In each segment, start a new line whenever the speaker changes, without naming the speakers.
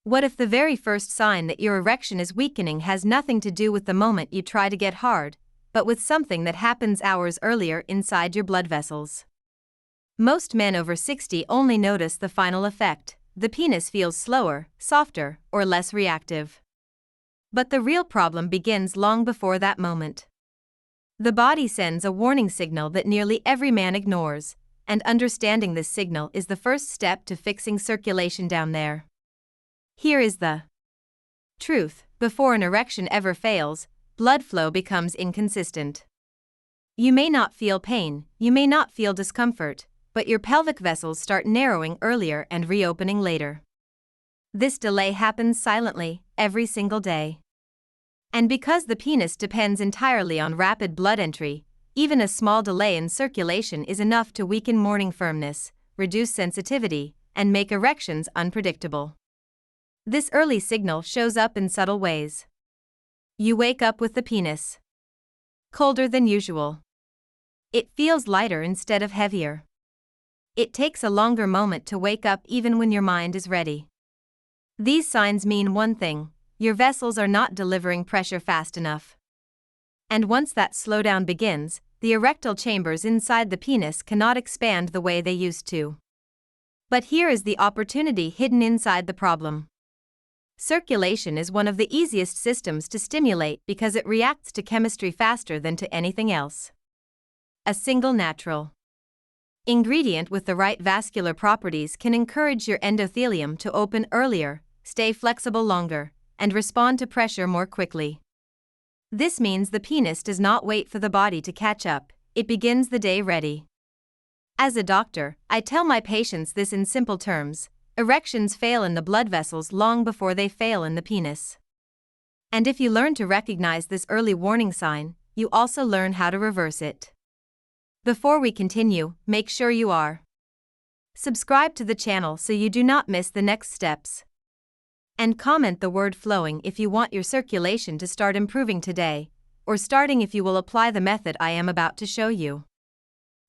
What if the very first sign that your erection is weakening has nothing to do with the moment you try to get hard, but with something that happens hours earlier inside your blood vessels? Most men over 60 only notice the final effect. The penis feels slower, softer, or less reactive. But the real problem begins long before that moment. The body sends a warning signal that nearly every man ignores, and understanding this signal is the first step to fixing circulation down there. Here is the truth: before an erection ever fails, blood flow becomes inconsistent. You may not feel pain, you may not feel discomfort, but your pelvic vessels start narrowing earlier and reopening later. This delay happens silently, every single day. And because the penis depends entirely on rapid blood entry, even a small delay in circulation is enough to weaken morning firmness, reduce sensitivity, and make erections unpredictable. This early signal shows up in subtle ways. You wake up with the penis colder than usual. It feels lighter instead of heavier. It takes a longer moment to wake up even when your mind is ready. These signs mean one thing: your vessels are not delivering pressure fast enough. And once that slowdown begins, the erectile chambers inside the penis cannot expand the way they used to. But here is the opportunity hidden inside the problem. Circulation is one of the easiest systems to stimulate because it reacts to chemistry faster than to anything else. A single natural ingredient with the right vascular properties can encourage your endothelium to open earlier, stay flexible longer, and respond to pressure more quickly. This means the penis does not wait for the body to catch up, it begins the day ready. As a doctor, I tell my patients this in simple terms: erections fail in the blood vessels long before they fail in the penis. And if you learn to recognize this early warning sign, you also learn how to reverse it. Before we continue, make sure you are subscribed to the channel so you do not miss the next steps. And comment the word flowing if you want your circulation to start improving today, or starting if you will apply the method I am about to show you.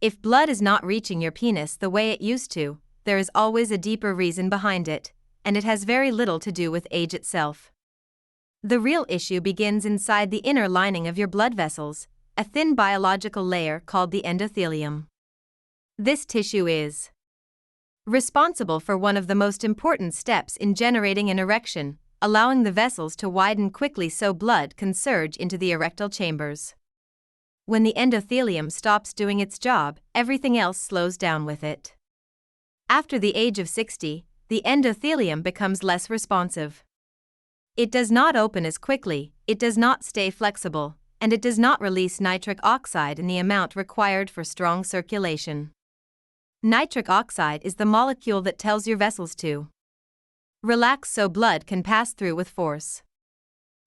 If blood is not reaching your penis the way it used to, there is always a deeper reason behind it, and it has very little to do with age itself. The real issue begins inside the inner lining of your blood vessels, a thin biological layer called the endothelium. This tissue is responsible for one of the most important steps in generating an erection, allowing the vessels to widen quickly so blood can surge into the erectile chambers. When the endothelium stops doing its job, everything else slows down with it. After the age of 60, the endothelium becomes less responsive. It does not open as quickly, it does not stay flexible, and it does not release nitric oxide in the amount required for strong circulation. Nitric oxide is the molecule that tells your vessels to relax so blood can pass through with force.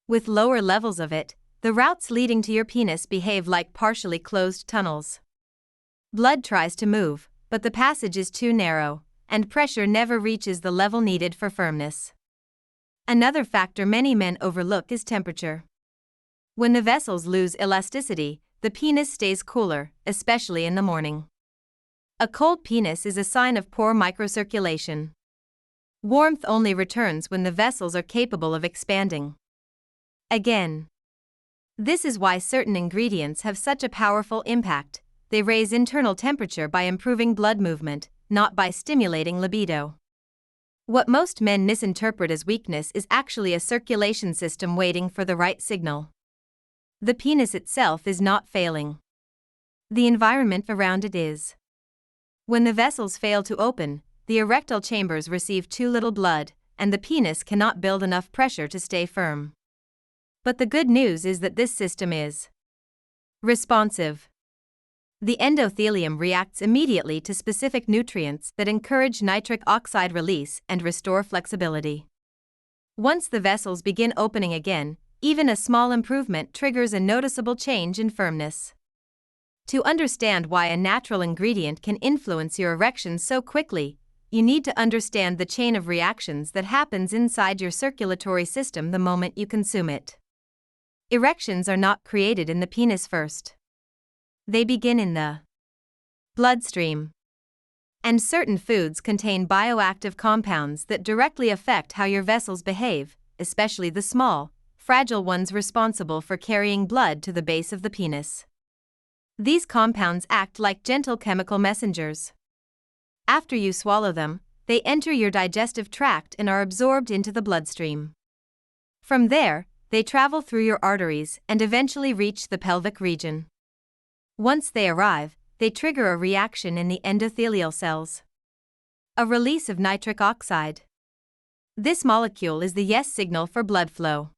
With lower levels of it, the routes leading to your penis behave like partially closed tunnels. Blood tries to move, but the passage is too narrow, and pressure never reaches the level needed for firmness. Another factor many men overlook is temperature. When the vessels lose elasticity, the penis stays cooler, especially in the morning. A cold penis is a sign of poor microcirculation. Warmth only returns when the vessels are capable of expanding again. This is why certain ingredients have such a powerful impact. They raise internal temperature by improving blood movement, not by stimulating libido. What most men misinterpret as weakness is actually a circulation system waiting for the right signal. The penis itself is not failing. The environment around it is. When the vessels fail to open, the erectile chambers receive too little blood, and the penis cannot build enough pressure to stay firm. But the good news is that this system is responsive. The endothelium reacts immediately to specific nutrients that encourage nitric oxide release and restore flexibility. Once the vessels begin opening again, even a small improvement triggers a noticeable change in firmness. To understand why a natural ingredient can influence your erection so quickly, you need to understand the chain of reactions that happens inside your circulatory system the moment you consume it. Erections are not created in the penis first. They begin in the bloodstream. And certain foods contain bioactive compounds that directly affect how your vessels behave, especially the small, fragile ones responsible for carrying blood to the base of the penis. These compounds act like gentle chemical messengers. After you swallow them, they enter your digestive tract and are absorbed into the bloodstream. From there, they travel through your arteries and eventually reach the pelvic region. Once they arrive, they trigger a reaction in the endothelial cells. A release of nitric oxide. This molecule is the yes signal for blood flow.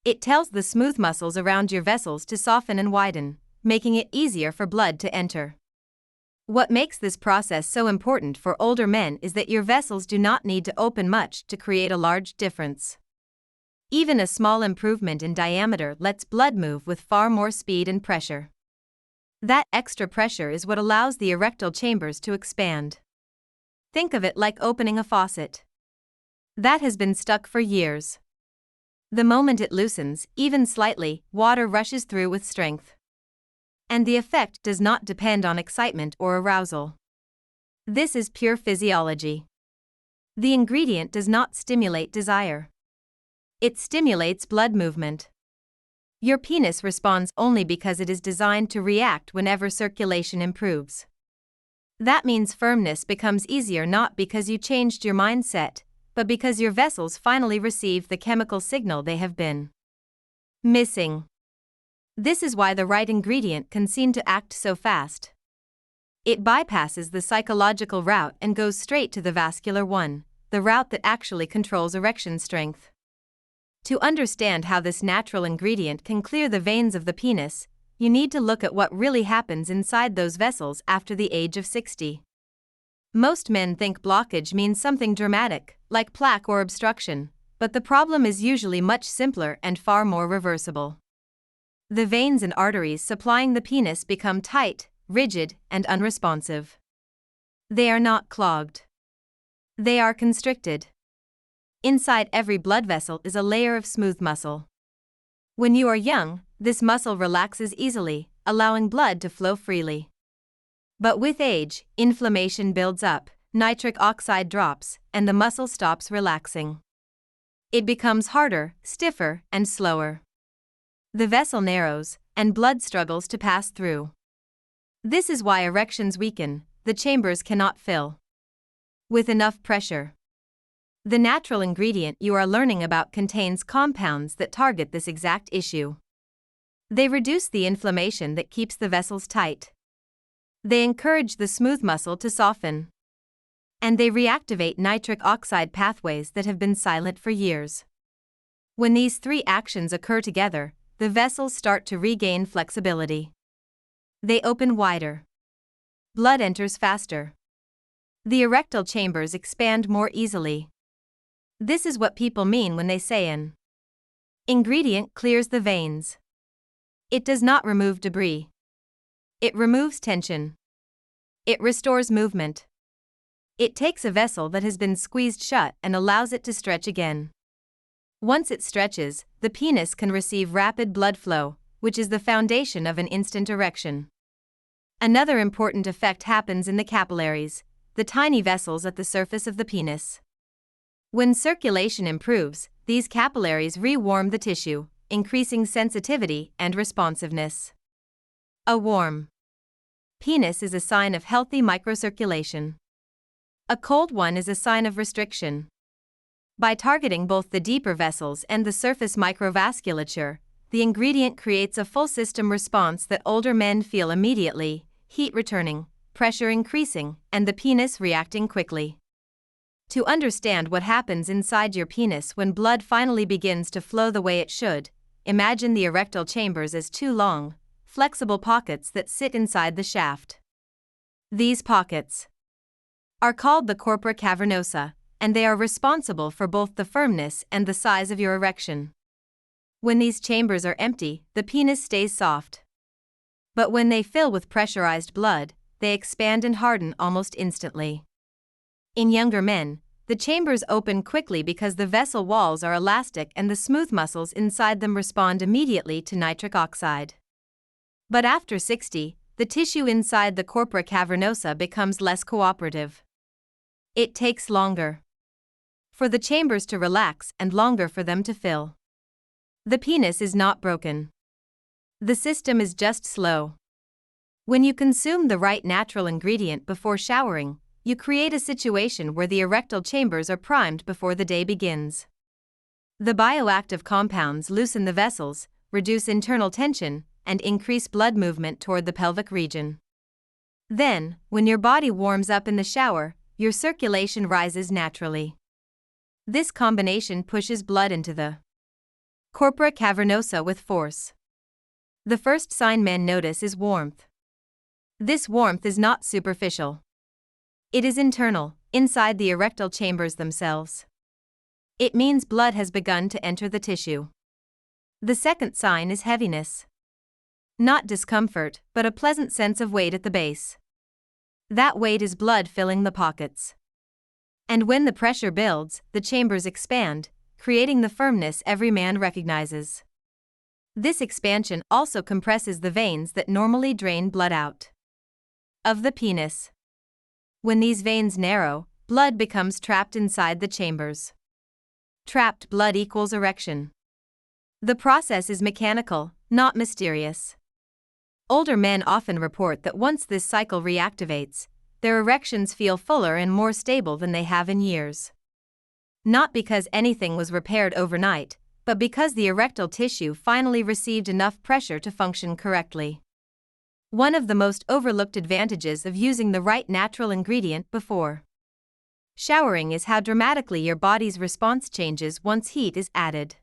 It tells the smooth muscles around your vessels to soften and widen, making it easier for blood to enter. What makes this process so important for older men is that your vessels do not need to open much to create a large difference. Even a small improvement in diameter lets blood move with far more speed and pressure. That extra pressure is what allows the erectile chambers to expand. Think of it like opening a faucet that has been stuck for years. The moment it loosens, even slightly, water rushes through with strength. And the effect does not depend on excitement or arousal. This is pure physiology. The ingredient does not stimulate desire. It stimulates blood movement. Your penis responds only because it is designed to react whenever circulation improves. That means firmness becomes easier not because you changed your mindset, but because your vessels finally receive the chemical signal they have been missing. This is why the right ingredient can seem to act so fast. It bypasses the psychological route and goes straight to the vascular one, the route that actually controls erection strength. To understand how this natural ingredient can clear the veins of the penis, you need to look at what really happens inside those vessels after the age of 60. Most men think blockage means something dramatic, like plaque or obstruction, but the problem is usually much simpler and far more reversible. The veins and arteries supplying the penis become tight, rigid, and unresponsive. They are not clogged. They are constricted. Inside every blood vessel is a layer of smooth muscle. When you are young, this muscle relaxes easily, allowing blood to flow freely. But with age, inflammation builds up, nitric oxide drops, and the muscle stops relaxing. It becomes harder, stiffer, and slower. The vessel narrows, and blood struggles to pass through. This is why erections weaken, the chambers cannot fill with enough pressure. The natural ingredient you are learning about contains compounds that target this exact issue. They reduce the inflammation that keeps the vessels tight. They encourage the smooth muscle to soften. And they reactivate nitric oxide pathways that have been silent for years. When these three actions occur together, the vessels start to regain flexibility. They open wider. Blood enters faster. The erectile chambers expand more easily. This is what people mean when they say an ingredient clears the veins. It does not remove debris. It removes tension. It restores movement. It takes a vessel that has been squeezed shut and allows it to stretch again. Once it stretches, the penis can receive rapid blood flow, which is the foundation of an instant erection. Another important effect happens in the capillaries, the tiny vessels at the surface of the penis. When circulation improves, these capillaries rewarm the tissue, increasing sensitivity and responsiveness. A warm penis is a sign of healthy microcirculation. A cold one is a sign of restriction. By targeting both the deeper vessels and the surface microvasculature, the ingredient creates a full system response that older men feel immediately: heat returning, pressure increasing, and the penis reacting quickly. To understand what happens inside your penis when blood finally begins to flow the way it should, imagine the erectile chambers as two long, flexible pockets that sit inside the shaft. These pockets are called the corpora cavernosa, and they are responsible for both the firmness and the size of your erection. When these chambers are empty, the penis stays soft. But when they fill with pressurized blood, they expand and harden almost instantly. In younger men, the chambers open quickly because the vessel walls are elastic and the smooth muscles inside them respond immediately to nitric oxide. But after 60, the tissue inside the corpora cavernosa becomes less cooperative. It takes longer for the chambers to relax and longer for them to fill. The penis is not broken. The system is just slow. When you consume the right natural ingredient before showering, you create a situation where the erectile chambers are primed before the day begins. The bioactive compounds loosen the vessels, reduce internal tension, and increase blood movement toward the pelvic region. Then, when your body warms up in the shower, your circulation rises naturally. This combination pushes blood into the corpora cavernosa with force. The first sign men notice is warmth. This warmth is not superficial. It is internal, inside the erectile chambers themselves. It means blood has begun to enter the tissue. The second sign is heaviness. Not discomfort, but a pleasant sense of weight at the base. That weight is blood filling the pockets. And when the pressure builds, the chambers expand, creating the firmness every man recognizes. This expansion also compresses the veins that normally drain blood out of the penis. When these veins narrow, blood becomes trapped inside the chambers. Trapped blood equals erection. The process is mechanical, not mysterious. Older men often report that once this cycle reactivates, their erections feel fuller and more stable than they have in years. Not because anything was repaired overnight, but because the erectile tissue finally received enough pressure to function correctly. One of the most overlooked advantages of using the right natural ingredient before showering is how dramatically your body's response changes once heat is added.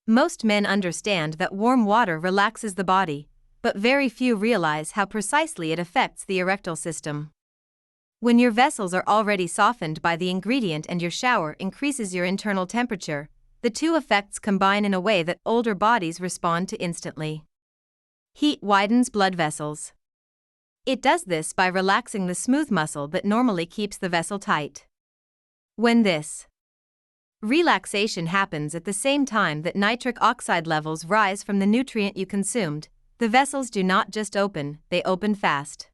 Most men understand that warm water relaxes the body, but very few realize how precisely it affects the erectile system. When your vessels are already softened by the ingredient and your shower increases your internal temperature, the two effects combine in a way that older bodies respond to instantly. Heat widens blood vessels. It does this by relaxing the smooth muscle that normally keeps the vessel tight. When this relaxation happens at the same time that nitric oxide levels rise from the nutrient you consumed, the vessels do not just open, they open fast.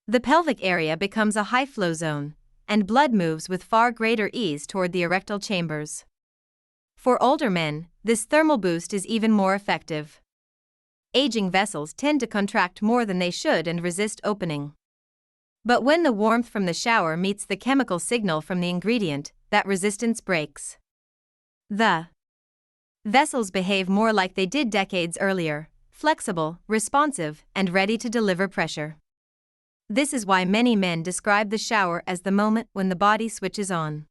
The pelvic area becomes a high-flow zone, and blood moves with far greater ease toward the erectile chambers. For older men, this thermal boost is even more effective. Aging vessels tend to contract more than they should and resist opening. But when the warmth from the shower meets the chemical signal from the ingredient, that resistance breaks. The vessels behave more like they did decades earlier, flexible, responsive, and ready to deliver pressure. This is why many men describe the shower as the moment when the body switches on.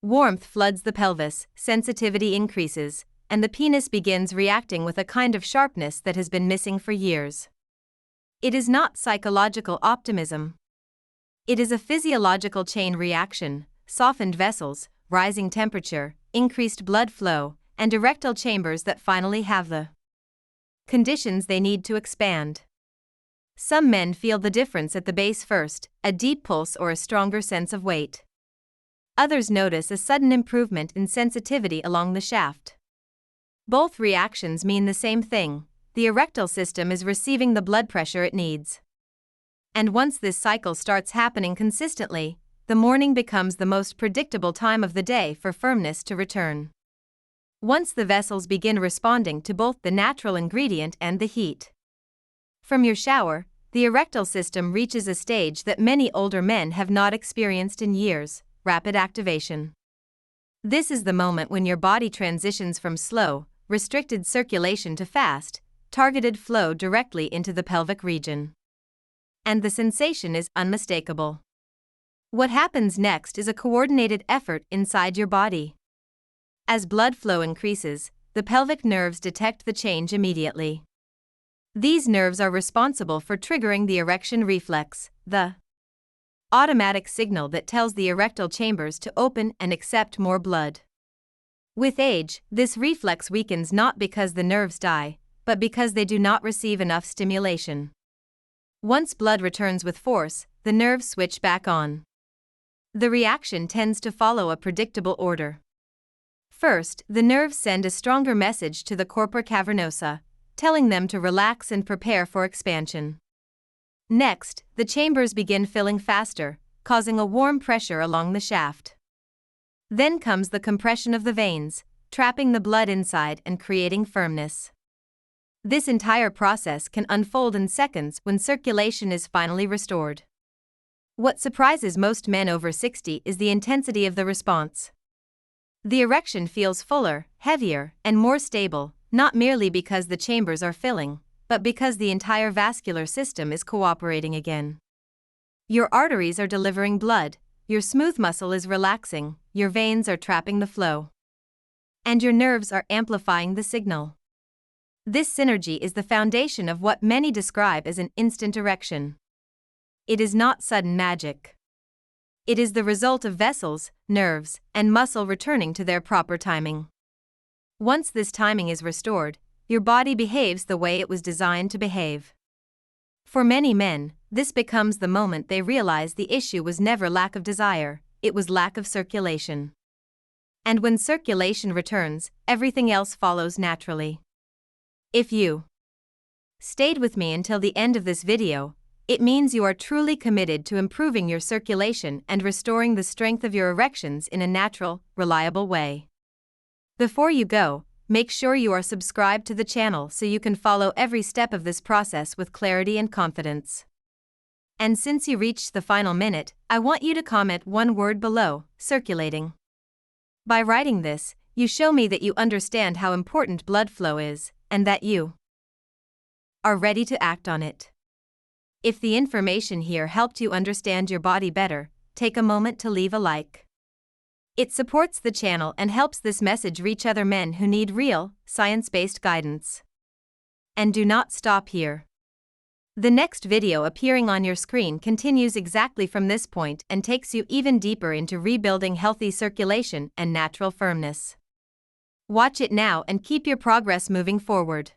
Warmth floods the pelvis, sensitivity increases, and the penis begins reacting with a kind of sharpness that has been missing for years. It is not psychological optimism. It is a physiological chain reaction: softened vessels, rising temperature, increased blood flow, and erectile chambers that finally have the conditions they need to expand. Some men feel the difference at the base first, a deep pulse or a stronger sense of weight. Others notice a sudden improvement in sensitivity along the shaft. Both reactions mean the same thing: the erectile system is receiving the blood pressure it needs. And once this cycle starts happening consistently, the morning becomes the most predictable time of the day for firmness to return. Once the vessels begin responding to both the natural ingredient and the heat from your shower, the erectile system reaches a stage that many older men have not experienced in years: rapid activation. This is the moment when your body transitions from slow, restricted circulation to fast, targeted flow directly into the pelvic region. And the sensation is unmistakable. What happens next is a coordinated effort inside your body. As blood flow increases, the pelvic nerves detect the change immediately. These nerves are responsible for triggering the erection reflex, the automatic signal that tells the erectile chambers to open and accept more blood. With age, this reflex weakens not because the nerves die, but because they do not receive enough stimulation. Once blood returns with force, the nerves switch back on. The reaction tends to follow a predictable order. First, the nerves send a stronger message to the corpora cavernosa, telling them to relax and prepare for expansion. Next, the chambers begin filling faster, causing a warm pressure along the shaft. Then comes the compression of the veins, trapping the blood inside and creating firmness. This entire process can unfold in seconds when circulation is finally restored. What surprises most men over 60 is the intensity of the response. The erection feels fuller, heavier, and more stable, not merely because the chambers are filling, but because the entire vascular system is cooperating again. Your arteries are delivering blood, your smooth muscle is relaxing, your veins are trapping the flow, and your nerves are amplifying the signal. This synergy is the foundation of what many describe as an instant erection. It is not sudden magic. It is the result of vessels, nerves, and muscle returning to their proper timing. Once this timing is restored, your body behaves the way it was designed to behave. For many men, this becomes the moment they realize the issue was never lack of desire, it was lack of circulation. And when circulation returns, everything else follows naturally. If you stayed with me until the end of this video, it means you are truly committed to improving your circulation and restoring the strength of your erections in a natural, reliable way. Before you go, make sure you are subscribed to the channel so you can follow every step of this process with clarity and confidence. And since you reached the final minute, I want you to comment one word below: circulating. By writing this, you show me that you understand how important blood flow is, and that you are ready to act on it. If the information here helped you understand your body better, take a moment to leave a like. It supports the channel and helps this message reach other men who need real, science-based guidance. And do not stop here. The next video appearing on your screen continues exactly from this point and takes you even deeper into rebuilding healthy circulation and natural firmness. Watch it now and keep your progress moving forward.